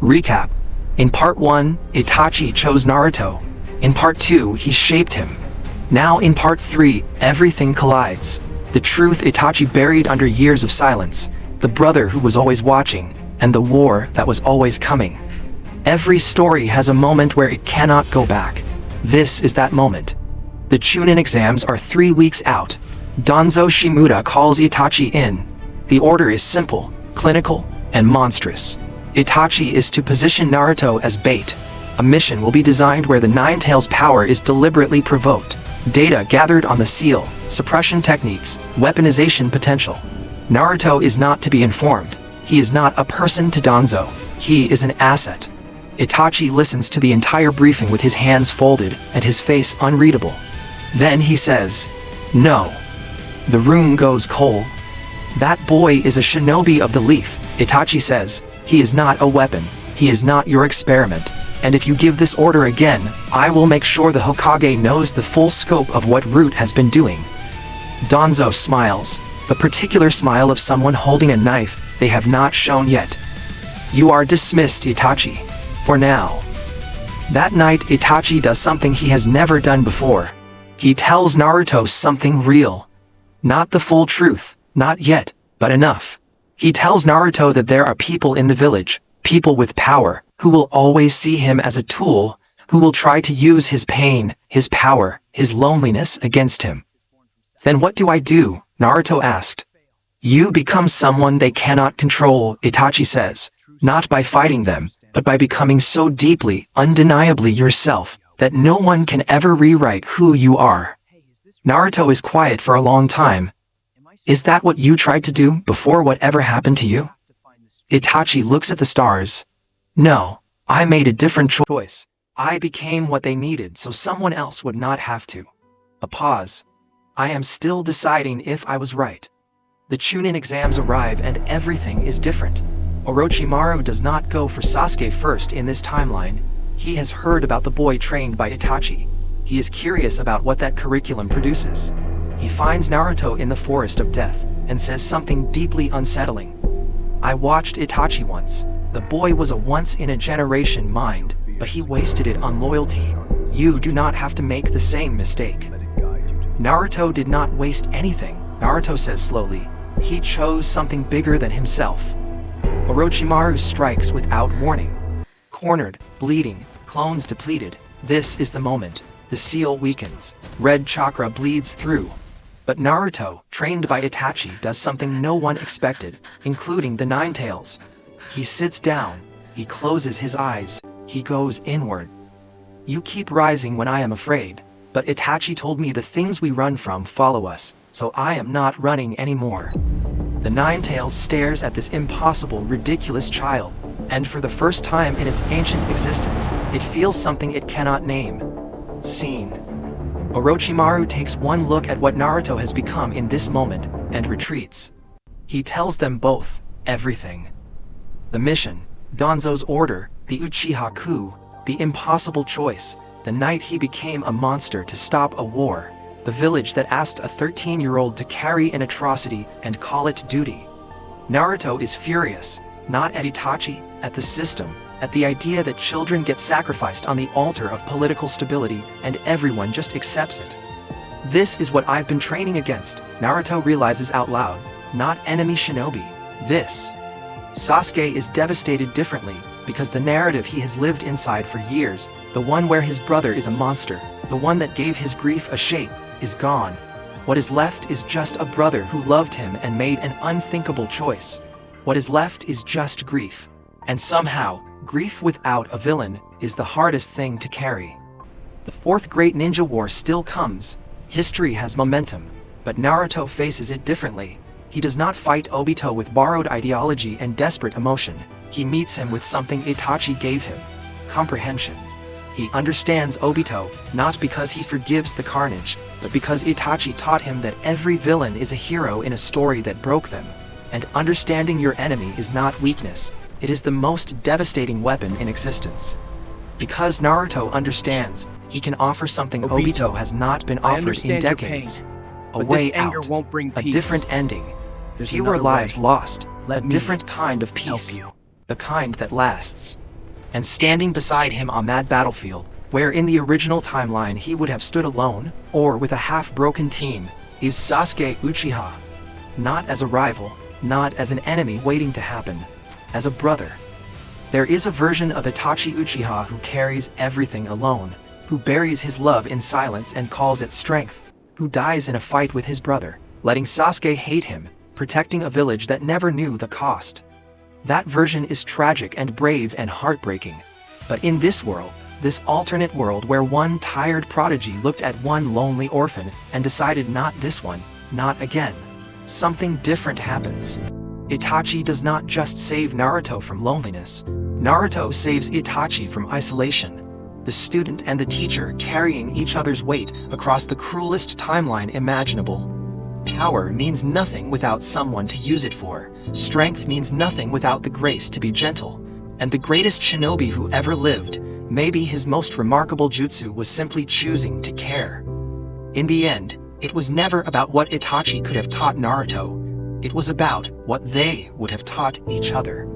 Recap. In Part 1, Itachi chose Naruto. In Part 2, he shaped him. Now in Part 3, everything collides. The truth Itachi buried under years of silence, the brother who was always watching, and the war that was always coming. Every story has a moment where it cannot go back. This is that moment. The Chunin exams are 3 weeks out. Danzo Shimura calls Itachi in. The order is simple, clinical, and monstrous. Itachi is to position Naruto as bait. A mission will be designed where the Nine Tails' power is deliberately provoked. Data gathered on the seal, suppression techniques, weaponization potential. Naruto is not to be informed. He is not a person to Danzo. He is an asset. Itachi listens to the entire briefing with his hands folded and his face unreadable. Then he says, "No." The room goes cold. "That boy is a shinobi of the leaf," Itachi says. "He is not a weapon. He is not your experiment. And if you give this order again, I will make sure the Hokage knows the full scope of what Root has been doing." Danzo smiles, the particular smile of someone holding a knife they have not shown yet. "You are dismissed, Itachi. For now." That night, Itachi does something he has never done before. He tells Naruto something real. Not the full truth, not yet, but enough. He tells Naruto that there are people in the village, people with power, who will always see him as a tool, who will try to use his pain, his power, his loneliness against him. "Then what do I do?" Naruto asked. "You become someone they cannot control," Itachi says. "Not by fighting them, but by becoming so deeply, undeniably yourself, that no one can ever rewrite who you are." Naruto is quiet for a long time. "Is that what you tried to do before whatever happened to you?" Itachi looks at the stars. "No, I made a different choice. I became what they needed so someone else would not have to." A pause. "I am still deciding if I was right." The Chunin exams arrive and everything is different. Orochimaru does not go for Sasuke first in this timeline. He has heard about the boy trained by Itachi. He is curious about what that curriculum produces. He finds Naruto in the forest of death and says something deeply unsettling. "I watched Itachi once. The boy was a once-in-a-generation mind, but he wasted it on loyalty. You do not have to make the same mistake." "Naruto did not waste anything," Naruto says slowly. "He chose something bigger than himself." Orochimaru strikes without warning. Cornered, bleeding, clones depleted. This is the moment. The seal weakens. Red chakra bleeds through. But Naruto, trained by Itachi, does something no one expected, including the Nine Tails. He sits down. He closes his eyes. He goes inward. "You keep rising when I am afraid, but Itachi told me the things we run from follow us, so I am not running anymore." The Nine Tails stares at this impossible, ridiculous child, and for the first time in its ancient existence, it feels something it cannot name. Scene. Orochimaru takes one look at what Naruto has become in this moment, and retreats. He tells them both everything. The mission, Danzo's order, the Uchiha coup, the impossible choice, the night he became a monster to stop a war, the village that asked a 13-year-old to carry an atrocity and call it duty. Naruto is furious, not at Itachi, at the system, at the idea that children get sacrificed on the altar of political stability and everyone just accepts it. "This is what I've been training against," Naruto realizes out loud, "not enemy shinobi. This." Sasuke is devastated differently, because the narrative he has lived inside for years, the one where his brother is a monster, the one that gave his grief a shape, is gone. What is left is just a brother who loved him and made an unthinkable choice. What is left is just grief. And somehow, grief without a villain is the hardest thing to carry. The Fourth Great Ninja War still comes. History has momentum, but Naruto faces it differently. He does not fight Obito with borrowed ideology and desperate emotion. He meets him with something Itachi gave him: comprehension. He understands Obito, not because he forgives the carnage, but because Itachi taught him that every villain is a hero in a story that broke them. And understanding your enemy is not weakness. It is the most devastating weapon in existence. Because Naruto understands, he can offer something Obito has not been offered in decades. A way out, a different ending, fewer lives lost, a different kind of peace, the kind that lasts. And standing beside him on that battlefield, where in the original timeline he would have stood alone, or with a half-broken team, is Sasuke Uchiha. Not as a rival, not as an enemy waiting to happen, as a brother. There is a version of Itachi Uchiha who carries everything alone, who buries his love in silence and calls it strength, who dies in a fight with his brother, letting Sasuke hate him, protecting a village that never knew the cost. That version is tragic and brave and heartbreaking. But in this world, this alternate world where one tired prodigy looked at one lonely orphan and decided not this one, not again, something different happens. Itachi does not just save Naruto from loneliness. Naruto saves Itachi from isolation. The student and the teacher carrying each other's weight across the cruelest timeline imaginable. Power means nothing without someone to use it for. Strength means nothing without the grace to be gentle. And the greatest shinobi who ever lived, maybe his most remarkable jutsu was simply choosing to care. In the end, it was never about what Itachi could have taught Naruto. It was about what they would have taught each other.